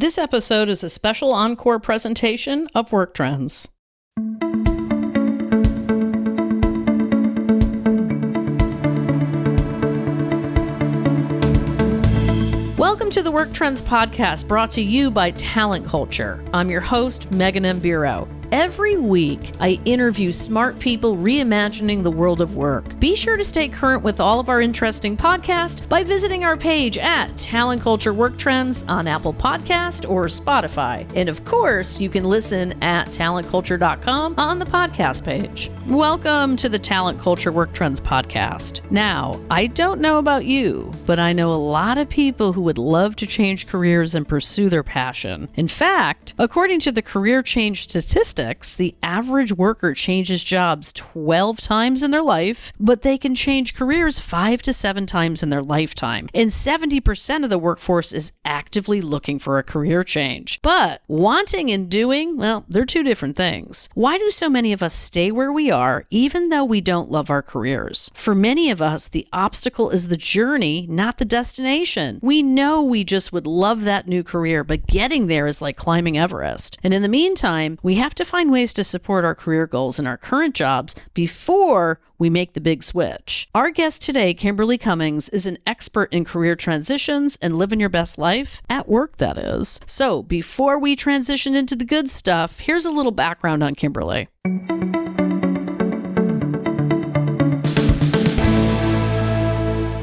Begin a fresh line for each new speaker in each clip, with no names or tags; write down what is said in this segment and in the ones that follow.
This episode is a special encore presentation of Work Trends. Welcome to the Work Trends podcast, brought to you by Talent Culture. I'm your host, Megan M. Bureau. Every week, I interview smart people reimagining the world of work. Be sure to stay current with all of our interesting podcasts by visiting our page at Talent Culture Work Trends on Apple Podcast or Spotify. And of course, you can listen at talentculture.com on the podcast page. Welcome to the Talent Culture Work Trends podcast. Now, I don't know about you, but I know a lot of people who would love to change careers and pursue their passion. In fact, according to the career change statistics, the average worker changes jobs 12 times in their life, but they can change careers 5 to 7 times in their lifetime. And 70% of the workforce is actively looking for a career change. But wanting and doing, well, they're two different things. Why do so many of us stay where we are, even though we don't love our careers? For many of us, the obstacle is the journey, not the destination. We know we just would love that new career, but getting there is like climbing Everest. And in the meantime, we have to find ways to support our career goals in our current jobs before we make the big switch. Our guest today, Kimberly Cummings, is an expert in career transitions and living your best life at work, that is. So before we transition into the good stuff, here's a little background on Kimberly.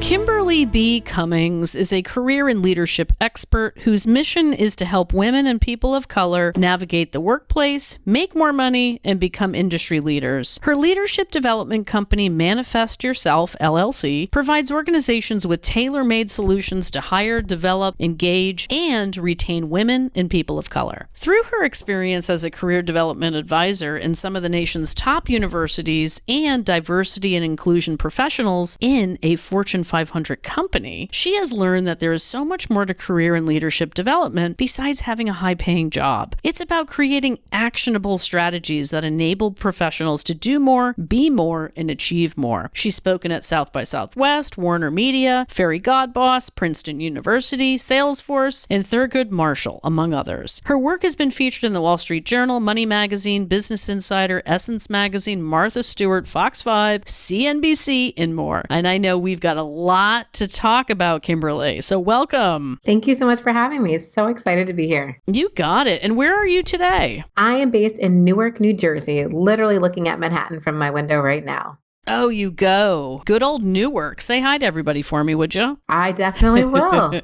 Kimberly B. Cummings is a career and leadership expert whose mission is to help women and people of color navigate the workplace, make more money, and become industry leaders. Her leadership development company, Manifest Yourself, LLC, provides organizations with tailor-made solutions to hire, develop, engage, and retain women and people of color. Through her experience as a career development advisor in some of the nation's top universities and diversity and inclusion professionals in a Fortune 500 company, she has learned that there is so much more to career and leadership development besides having a high-paying job. It's about creating actionable strategies that enable professionals to do more, be more, and achieve more. She's spoken at South by Southwest, Warner Media, Fairy Godboss, Princeton University, Salesforce, and Thurgood Marshall, among others. Her work has been featured in the Wall Street Journal, Money Magazine, Business Insider, Essence Magazine, Martha Stewart, Fox 5, CNBC, and more. And I know we've got a lot to talk about, Kimberly. So welcome.
Thank you so much for having me. So excited to be here.
You got it. And where are you today?
I am based in Newark, New Jersey, literally looking at Manhattan from my window right now.
Oh, you go. Good old Newark. Say hi to everybody for me, would you?
I definitely will.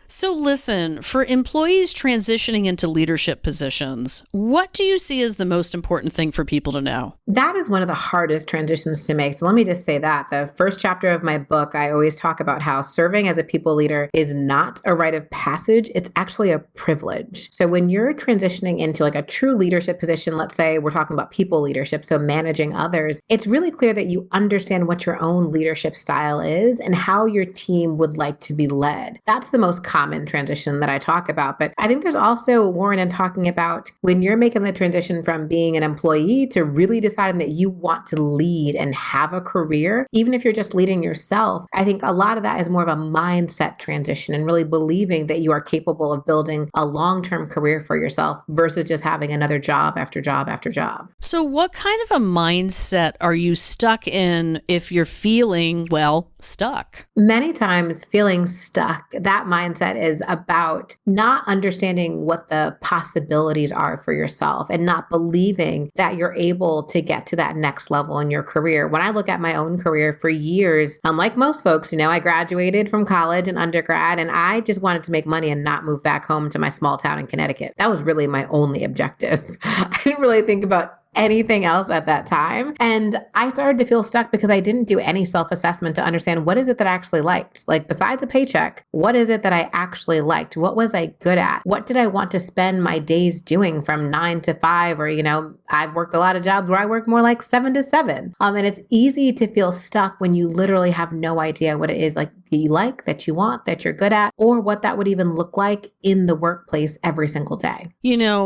So listen, for employees transitioning into leadership positions, what do you see as the most important thing for people to know?
That is one of the hardest transitions to make. So let me just say that. The first chapter of my book, I always talk about how serving as a people leader is not a rite of passage. It's actually a privilege. So when you're transitioning into like a true leadership position, let's say we're talking about people leadership, so managing others, it's really clear that you understand what your own leadership style is and how your team would like to be led. That's the most common transition that I talk about. But I think there's also warrant in talking about when you're making the transition from being an employee to really deciding that you want to lead and have a career, even if you're just leading yourself. I think a lot of that is more of a mindset transition and really believing that you are capable of building a long-term career for yourself versus just having another job after job after job.
So what kind of a mindset are you stuck in if you're feeling, well, stuck?
Many times feeling stuck, that mindset is about not understanding what the possibilities are for yourself and not believing that you're able to get to that next level in your career. When I look at my own career for years, unlike most folks, I graduated from college and undergrad, and I just wanted to make money and not move back home to my small town in Connecticut. That was really my only objective. I didn't really think about anything else at that time. And I started to feel stuck because I didn't do any self-assessment to understand what is it that I actually liked. Like besides a paycheck, what is it that I actually liked? What was I good at? What did I want to spend my days doing from 9 to 5? Or, I've worked a lot of jobs where I work more like 7 to 7. And it's easy to feel stuck when you literally have no idea what it is like you like, that you want, that you're good at, or what that would even look like in the workplace every single day.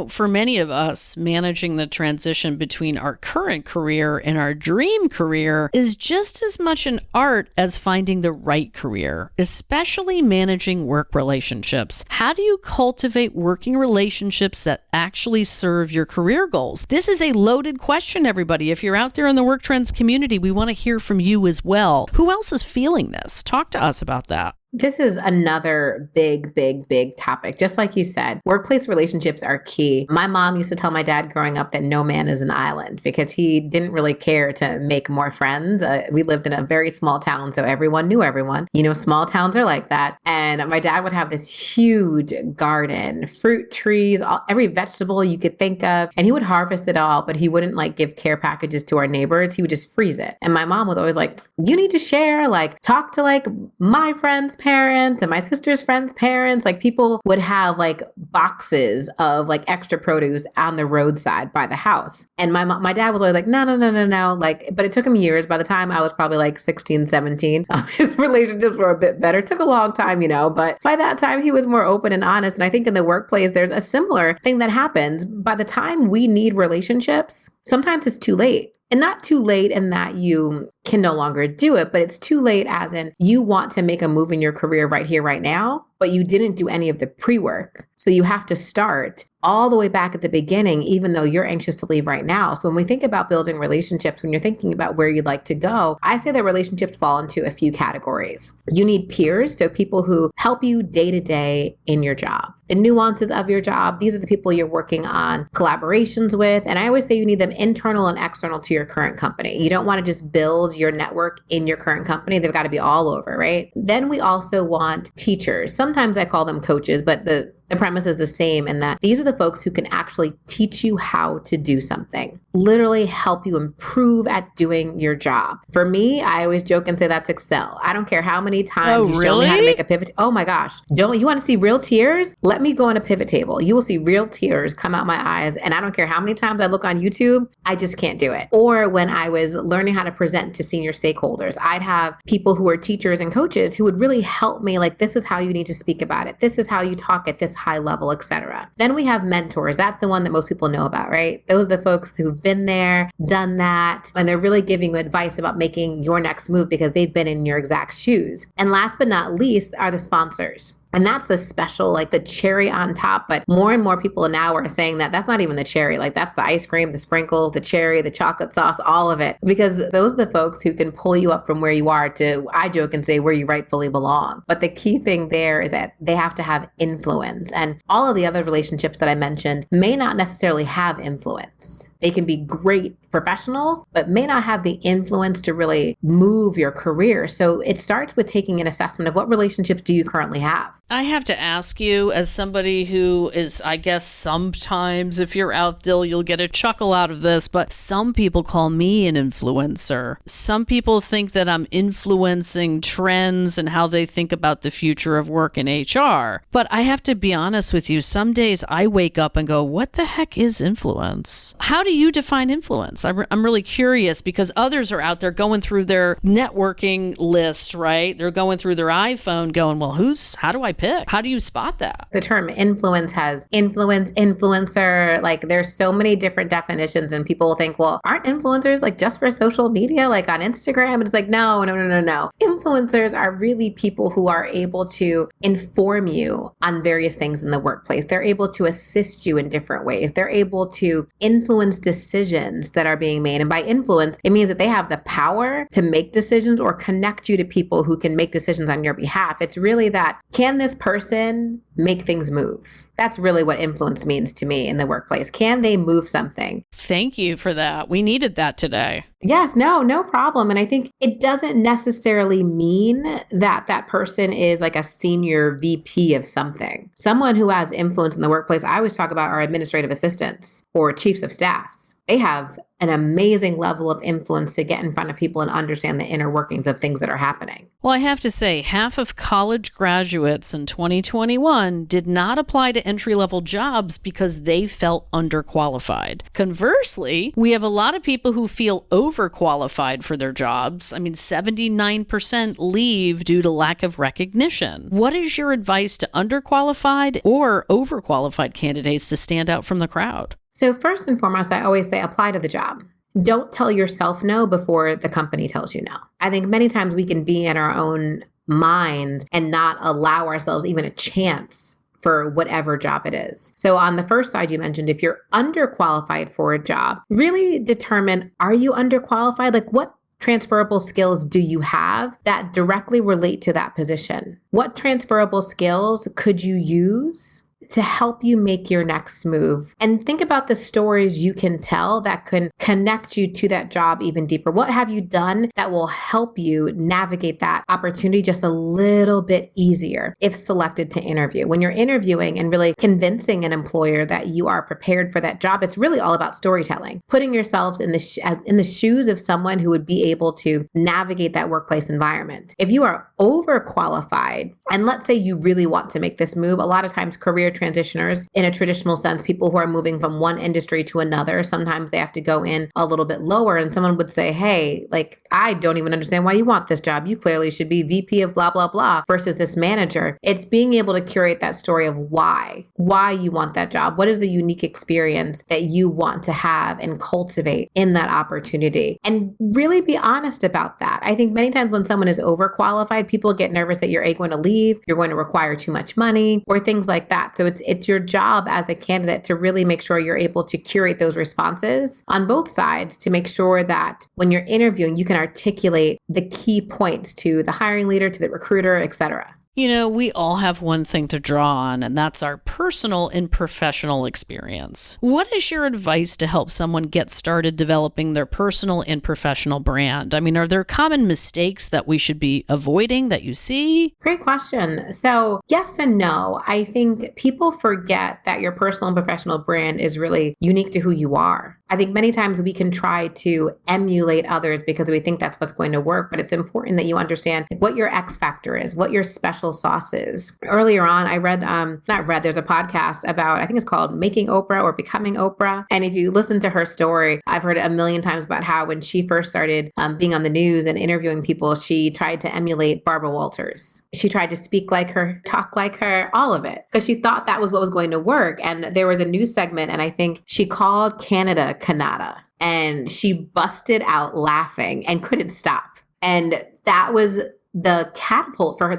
For many of us, managing the transition transition between our current career and our dream career is just as much an art as finding the right career, especially managing work relationships. How do you cultivate working relationships that actually serve your career goals? This is a loaded question, everybody. If you're out there in the Work Trends community, we want to hear from you as well. Who else is feeling this? Talk to us about that.
This is another big topic. Just like you said, workplace relationships are key. My mom used to tell my dad growing up that no man is an island because he didn't really care to make more friends. We lived in a very small town, so everyone knew everyone. You know, small towns are like that. And my dad would have this huge garden, fruit trees, every vegetable you could think of. And he would harvest it all, but he wouldn't like give care packages to our neighbors. He would just freeze it. And my mom was always like, you need to share, like talk to like my friends' parents and my sister's friends' parents. Like people would have like boxes of like extra produce on the roadside by the house. And my dad was always like, no. Like, but it took him years. By the time I was probably like 16, 17, his relationships were a bit better. It took a long time, you know, but by that time he was more open and honest. And I think in the workplace, there's a similar thing that happens. By the time we need relationships, sometimes it's too late. And not too late in that you can no longer do it, but it's too late as in you want to make a move in your career right here, right now, but you didn't do any of the pre-work. So you have to start all the way back at the beginning, even though you're anxious to leave right now. So when we think about building relationships, when you're thinking about where you'd like to go, I say that relationships fall into a few categories. You need peers, so people who help you day to day in your job. The nuances of your job, these are the people you're working on collaborations with. And I always say you need them internal and external to your current company. You don't want to just build your network in your current company. They've got to be all over, right? Then we also want teachers. Sometimes I call them coaches, but the premise is the same in that these are the folks who can actually teach you how to do something, literally help you improve at doing your job. For me, I always joke and say that's Excel. I don't care how many times you show me how to make a pivot. Oh my gosh. Don't you want to see real tears? Let me go on a pivot table. You will see real tears come out my eyes. And I don't care how many times I look on YouTube, I just can't do it. Or when I was learning how to present to senior stakeholders, I'd have people who are teachers and coaches who would really help me. Like, this is how you need to speak about it. This is how you talk at this high level, etc. Then we have mentors. That's the one that most people know about, right? Those are the folks who've been there, done that, and they're really giving you advice about making your next move because they've been in your exact shoes. And last but not least are the sponsors. And that's the special, like the cherry on top. But more and more people now are saying that that's not even the cherry. Like that's the ice cream, the sprinkles, the cherry, the chocolate sauce, all of it. Because those are the folks who can pull you up from where you are to, I joke and say, where you rightfully belong. But the key thing there is that they have to have influence. And all of the other relationships that I mentioned may not necessarily have influence. They can be great professionals, but may not have the influence to really move your career. So it starts with taking an assessment of what relationships do you currently have.
I have to ask you, as somebody who is, I guess sometimes if you're out there, you'll get a chuckle out of this, but some people call me an influencer. Some people think that I'm influencing trends and how they think about the future of work in HR. But I have to be honest with you, some days I wake up and go, what the heck is influence? How do you define influence? I'm really curious because others are out there going through their networking list, right? They're going through their iPhone going, well, how do I pick? How do you spot that?
The term influence has influence, influencer. Like there's so many different definitions and people will think, well, aren't influencers like just for social media, like on Instagram? And it's like, no. Influencers are really people who are able to inform you on various things in the workplace. They're able to assist you in different ways. They're able to influence decisions that are being made. And by influence, it means that they have the power to make decisions or connect you to people who can make decisions on your behalf. It's really that, can this person make things move? That's really what influence means to me in the workplace. Can they move something?
Thank you for that. We needed that today.
Yes, no problem. And I think it doesn't necessarily mean that that person is like a senior VP of something. Someone who has influence in the workplace, I always talk about our administrative assistants or chiefs of staffs. They have an amazing level of influence to get in front of people and understand the inner workings of things that are happening.
Well, I have to say, half of college graduates in 2021 did not apply to entry-level jobs because they felt underqualified. Conversely, we have a lot of people who feel overqualified for their jobs. I mean, 79% leave due to lack of recognition. What is your advice to underqualified or overqualified candidates to stand out from the crowd?
So first and foremost, I always say apply to the job. Don't tell yourself no before the company tells you no. I think many times we can be in our own mind and not allow ourselves even a chance for whatever job it is. So on the first side, you mentioned if you're underqualified for a job, really determine, are you underqualified? Like what transferable skills do you have that directly relate to that position? What transferable skills could you use to help you make your next move? And think about the stories you can tell that can connect you to that job even deeper. What have you done that will help you navigate that opportunity just a little bit easier if selected to interview? When you're interviewing and really convincing an employer that you are prepared for that job, it's really all about storytelling, putting yourselves in the shoes of someone who would be able to navigate that workplace environment. If you are overqualified, and let's say you really want to make this move, a lot of times career transitioners in a traditional sense, people who are moving from one industry to another, sometimes they have to go in a little bit lower and someone would say, hey, like, I don't even understand why you want this job. You clearly should be VP of blah, blah, blah versus this manager. It's being able to curate that story of why you want that job. What is the unique experience that you want to have and cultivate in that opportunity? And really be honest about that. I think many times when someone is overqualified, people get nervous that you're going to leave, you're going to require too much money or things like that. So it's your job as a candidate to really make sure you're able to curate those responses on both sides to make sure that when you're interviewing, you can articulate the key points to the hiring leader, to the recruiter, et cetera.
You know, we all have one thing to draw on, and that's our personal and professional experience. What is your advice to help someone get started developing their personal and professional brand? I mean, are there common mistakes that we should be avoiding that you see?
Great question. So yes and no. I think people forget that your personal and professional brand is really unique to who you are. I think many times we can try to emulate others because we think that's what's going to work, but it's important that you understand what your X factor is, what your special sauce is. Earlier on, I there's a podcast about, I think it's called Making Oprah or Becoming Oprah. And if you listen to her story, I've heard it a million times about how when she first started being on the news and interviewing people, she tried to emulate Barbara Walters. She tried to speak like her, talk like her, all of it, because she thought that was what was going to work. And there was a news segment, and I think she called Canada Canada, and she busted out laughing and couldn't stop. And that was the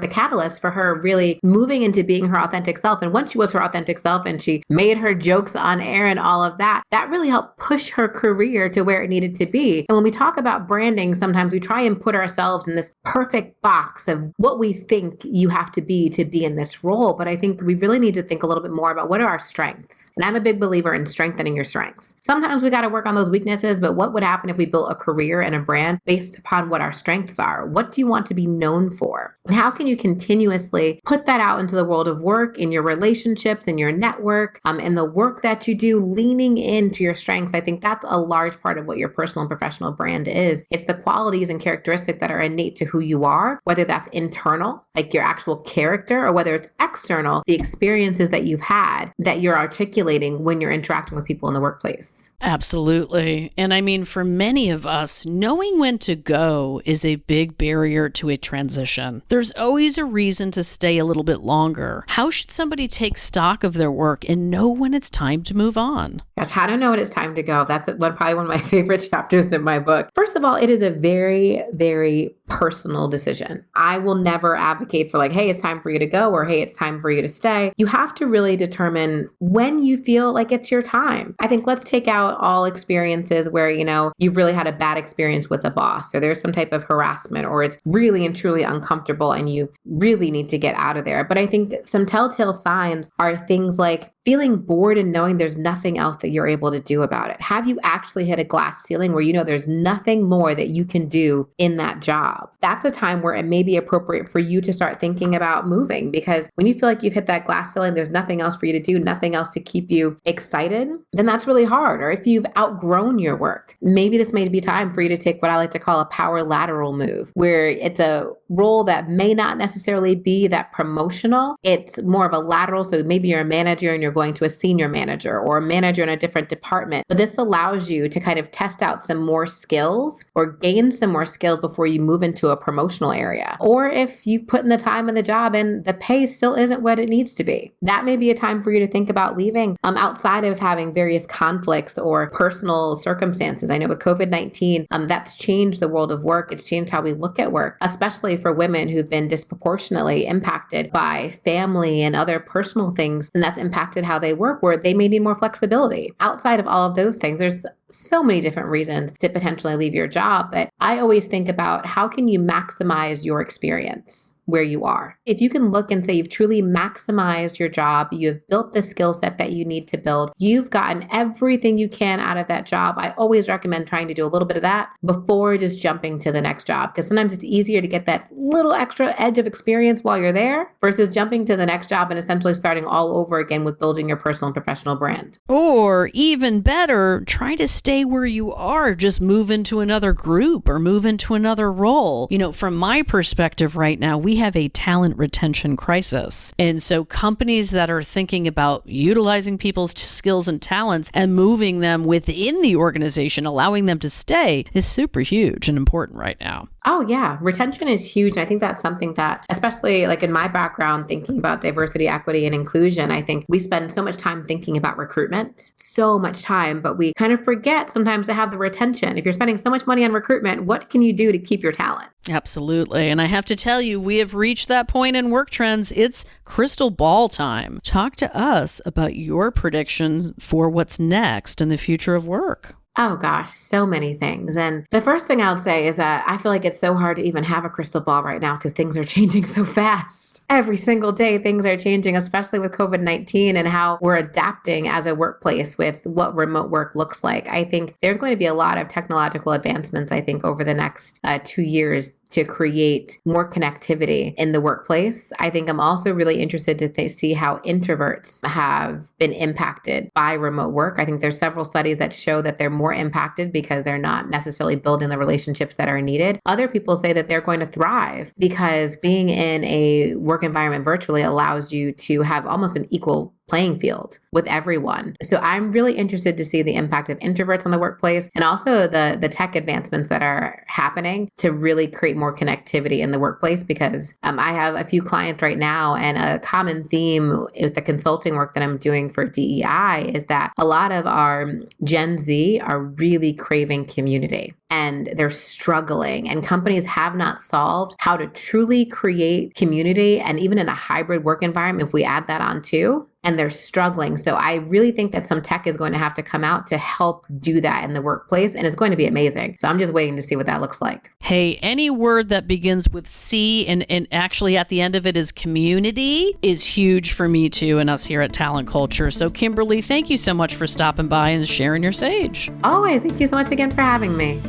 catalyst for her really moving into being her authentic self. And once she was her authentic self and she made her jokes on air and all of that, that really helped push her career to where it needed to be. And when we talk about branding, sometimes we try and put ourselves in this perfect box of what we think you have to be in this role. But I think we really need to think a little bit more about what are our strengths. And I'm a big believer in strengthening your strengths. Sometimes we got to work on those weaknesses, but what would happen if we built a career and a brand based upon what our strengths are? What do you want to be known for? And how can you continuously put that out into the world of work, in your relationships, in your network, in the work that you do, leaning into your strengths? I think that's a large part of what your personal and professional brand is. It's the qualities and characteristics that are innate to who you are, whether that's internal, like your actual character, or whether it's external, the experiences that you've had that you're articulating when you're interacting with people in the workplace.
Absolutely. And I mean, for many of us, knowing when to go is a big barrier to a transition. There's always a reason to stay a little bit longer. How should somebody take stock of their work and know when it's time to move on?
Gosh, how to know when it's time to go. That's probably one of my favorite chapters in my book. First of all, it is a very, very personal decision. I will never advocate for like, hey, it's time for you to go, or hey, it's time for you to stay. You have to really determine when you feel like it's your time. I think let's take out all experiences where, you've really had a bad experience with a boss, or there's some type of harassment, or it's really and truly uncomfortable and you really need to get out of there. But I think some telltale signs are things like feeling bored and knowing there's nothing else that you're able to do about it. Have you actually hit a glass ceiling where there's nothing more that you can do in that job? That's a time where it may be appropriate for you to start thinking about moving, because when you feel like you've hit that glass ceiling, there's nothing else for you to do, nothing else to keep you excited, then that's really hard. Or if you've outgrown your work, maybe this may be time for you to take what I like to call a power lateral move, where it's a role that may not necessarily be that promotional. It's more of a lateral. So maybe you're a manager and you're going to a senior manager or a manager in a different department. But this allows you to kind of test out some more skills or gain some more skills before you move into a promotional area. Or if you've put in the time in the job and the pay still isn't what it needs to be, that may be a time for you to think about leaving outside of having various conflicts or personal circumstances. I know with COVID-19, that's changed the world of work. It's changed how we look at work, especially for women who've been disproportionately impacted by family and other personal things. And that's impacted how they work, where they may need more flexibility. Outside of all of those things, there's so many different reasons to potentially leave your job. But I always think about how can you maximize your experience where you are. If you can look and say you've truly maximized your job, you've built the skill set that you need to build, you've gotten everything you can out of that job. I always recommend trying to do a little bit of that before just jumping to the next job, because sometimes it's easier to get that little extra edge of experience while you're there versus jumping to the next job and essentially starting all over again with building your personal and professional brand.
Or even better, try to stay where you are, just move into another group or move into another role. From my perspective right now, we have a talent retention crisis. And so companies that are thinking about utilizing people's skills and talents and moving them within the organization, allowing them to stay, is super huge and important right now.
Oh yeah, retention is huge. And I think that's something that, especially like in my background, thinking about diversity, equity, and inclusion, I think we spend so much time thinking about recruitment, so much time, but we kind of forget sometimes to have the retention. If you're spending so much money on recruitment, what can you do to keep your talent?
Absolutely. And I have to tell you, we have reached that point in Work Trends. It's crystal ball time. Talk to us about your prediction for what's next in the future of work.
Oh gosh, so many things. And the first thing I would say is that I feel like it's so hard to even have a crystal ball right now because things are changing so fast. Every single day, things are changing, especially with COVID-19 and how we're adapting as a workplace with what remote work looks like. I think there's going to be a lot of technological advancements, I think, over the next 2 years to create more connectivity in the workplace. I think I'm also really interested to see how introverts have been impacted by remote work. I think there's several studies that show that they're more impacted because they're not necessarily building the relationships that are needed. Other people say that they're going to thrive because being in a work environment virtually allows you to have almost an equal playing field with everyone. So I'm really interested to see the impact of introverts on the workplace and also the tech advancements that are happening to really create more connectivity in the workplace, because I have a few clients right now, and a common theme with the consulting work that I'm doing for DEI is that a lot of our Gen Z are really craving community. And they're struggling, and companies have not solved how to truly create community. And even in a hybrid work environment, if we add that on too, and they're struggling. So I really think that some tech is going to have to come out to help do that in the workplace, and it's going to be amazing. So I'm just waiting to see what that looks like.
Hey, any word that begins with C and actually at the end of it is community is huge for me too, and us here at Talent Culture. So Kimberly, thank you so much for stopping by and sharing your sage.
Always. Thank you so much again for having me.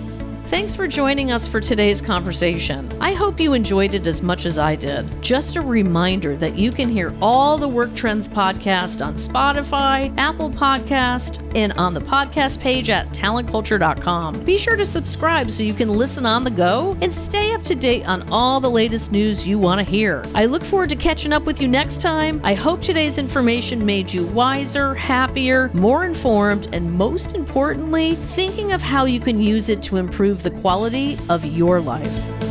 Thanks for joining us for today's conversation. I hope you enjoyed it as much as I did. Just a reminder that you can hear all the Work Trends podcast on Spotify, Apple Podcast, and on the podcast page at talentculture.com. Be sure to subscribe so you can listen on the go and stay up to date on all the latest news you want to hear. I look forward to catching up with you next time. I hope today's information made you wiser, happier, more informed, and most importantly, thinking of how you can use it to improve the quality of your life.